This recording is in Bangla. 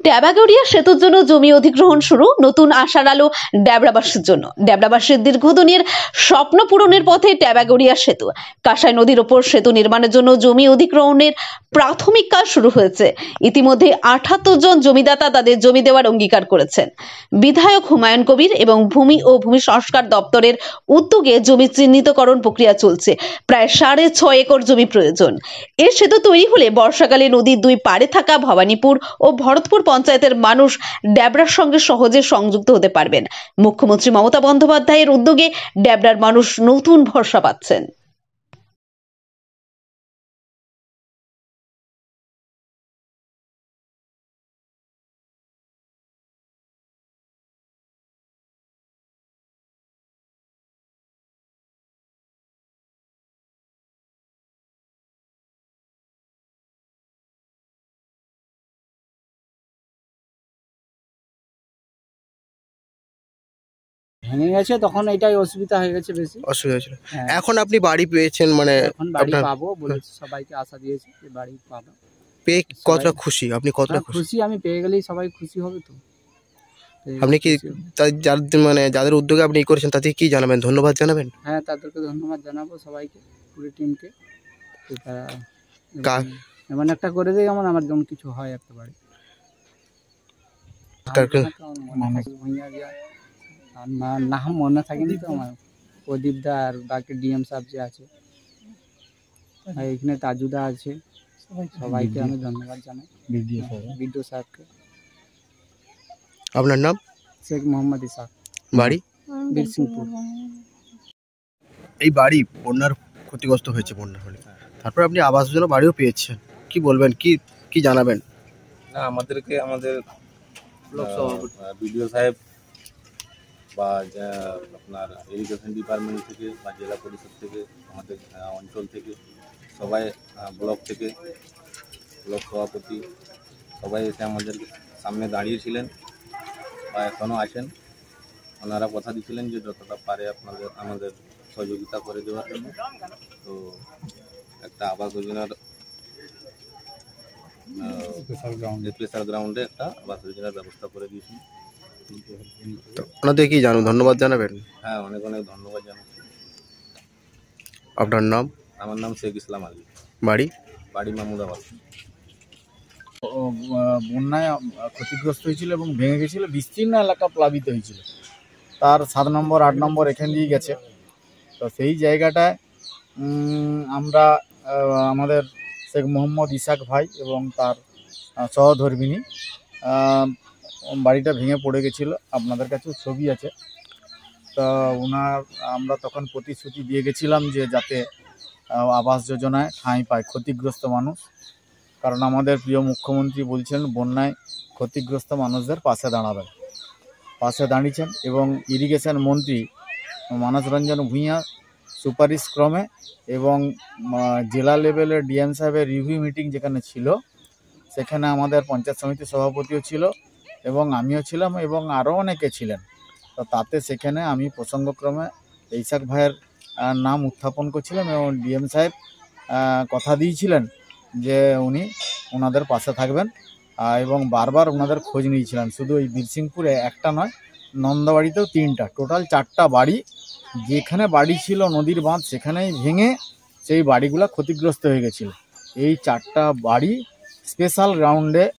ট্যাবাগড়িয়া সেতুর জন্য জমি অধিগ্রহণ শুরু, নতুন আশার আলো ড্যাবরাবাসীর জন্য। ড্যাবরাবাসীর দীর্ঘদিনের স্বপ্ন পূরণের পথে ট্যাবাগড়িয়া সেতু। কাঁসাই নদীর ওপর সেতু নির্মাণের জন্য জমি অধিগ্রহণের প্রাথমিক কাজ শুরু হয়েছে। ইতিমধ্যে ৭৮ জন জমিদাতা তাদের জমি দেওয়ার অঙ্গীকার করেছেন। বিধায়ক হুমায়ুন কবির এবং ভূমি ও ভূমি সংস্কার দপ্তরের উদ্যোগে জমি চিহ্নিতকরণ প্রক্রিয়া চলছে। প্রায় ৬.৫ একর জমি প্রয়োজন। এর সেতু তৈরি হলে বর্ষাকালে নদীর দুই পাড়ে থাকা ভবানীপুর ও ভরতপুর পঞ্চায়েতের মানুষ ড্যাবরার সঙ্গে সহজে সংযুক্ত হতে পারবেন। মুখ্যমন্ত্রী মমতা বন্দ্যোপাধ্যায়ের উদ্যোগে ড্যাবরার মানুষ নতুন ভরসা পাচ্ছেন। ভেঙে গেছে তখন এটাই অসুবিধা হয়ে গেছে, বেশি অসুবিধা ছিল। হ্যাঁ। এখন আপনি বাড়ি পেয়েছেন, মানে এখন বাড়ি আপনার পাবো বলেছি, সবাইকে আশা দিয়েছি যে বাড়ি পাবো। পেয়ে কতটা খুশি? আপনি কতটা খুশি? খুশি আমি, পেয়ে গেলেই সবাই খুশি হবে। তো আপনি কি যাদের উদ্যোগে আপনি করেছেন তাদের কি জানাবেন, ধন্যবাদ জানাবেন? হ্যাঁ, তাদেরকে ধন্যবাদ জানাবো, সবাইকে, পুরো টিমকে। এমন একটা করে দেয় আমার যেমন কিছু হয় একটা বাড়ি। নাম মনে থাকেনি তো আমার, প্রদীপ দা আর বাকি ডিএম সাহেব যে আছে, আর এখানে তাজুদা আছে, সবাইকে আমি ধন্যবাদ জানাই, বিডিও সাহেবকে। আপনার নাম? শেখ মোহাম্মদ ইসাক, বাড়ি বীরসিংপুর। এই বাড়ি বন্যার ক্ষতিগ্রস্ত হয়েছে, বন্যা হলে তারপর আপনি আবাস যোজনা বাড়িও পেয়েছেন, কি বলবেন, কি জানাবেন? না, আমাদেরকে আমাদের বিডিও সাহেব বা আপনার ইরিগেশন ডিপার্টমেন্ট থেকে বা জেলা পরিষদ থেকে, আমাদের অঞ্চল থেকে সবাই, ব্লক থেকে ব্লক সভাপতি সবাই এসে আমাদের সামনে দাঁড়িয়েছিলেন বা এখনও আছেন। ওনারা কথা দিয়েছিলেন যে যতটা পারে আমাদের সহযোগিতা করে দেওয়ার জন্য। তো একটা আবাস যোজনার স্পেশাল গ্রাউন্ডে একটা আবাস যোজনার ব্যবস্থা করে দিয়েছি। ওনাদের কি ধন্যবাদ জানাবেন? হ্যাঁ, অনেক অনেক ধন্যবাদ জানাচ্ছি। আপনার নাম? আমার নাম শেখ ইসলাম আলী, বাড়ি মামুদাবাদ। বন্যায় ক্ষতিগ্রস্ত হয়েছিল এবং ভেঙে গেছিল, বিস্তীর্ণ এলাকা প্লাবিত হয়েছিল। তার 7 নম্বর 8 নম্বর এখান দিয়ে গেছে। তো সেই জায়গাটায় আমরা আমাদের শেখ মোহাম্মদ ইসাক ভাই এবং তার সহধর্মিনী, বাড়িটা ভেঙে পড়ে গেছিলো, আপনাদের কাছেও ছবি আছে। তা আমরা তখন প্রতিশ্রুতি দিয়ে গেছিলাম যে যাতে আবাস যোজনায় ঠাঁই পায় ক্ষতিগ্রস্ত মানুষ, কারণ আমাদের প্রিয় মুখ্যমন্ত্রী বলছেন বন্যায় ক্ষতিগ্রস্ত মানুষদের পাশে দাঁড়িয়েছেন। এবং ইরিগেশন মন্ত্রী মানস রঞ্জন ভূঁইয়া সুপারিশ ক্রমে এবং জেলা লেভেলের ডিএম সাহেবের রিভিউ মিটিং যেখানে ছিল, সেখানে আমাদের পঞ্চায়েত সমিতির সভাপতিও ছিল এবং আমিও ছিলাম এবং আরও অনেকে ছিলেন। তো তাতে সেখানে আমি প্রসঙ্গক্রমে ইসাক ভাইয়ের নাম উত্থাপন করছিলাম এবং ডিএম সাহেব কথা দিয়েছিলেন যে উনি ওনাদের পাশে থাকবেন এবং বারবার ওনাদের খোঁজ নিয়েছিলেন। শুধু এই বীরসিংপুরে একটা নয়, নন্দাবাড়িতেও 3টা, টোটাল 4টা বাড়ি, যেখানে বাড়ি ছিল নদীর বাঁধ সেখানেই ভেঙে সেই বাড়িগুলো ক্ষতিগ্রস্ত হয়ে গেছিল। এই 4টা বাড়ি স্পেশাল গ্রাউন্ডে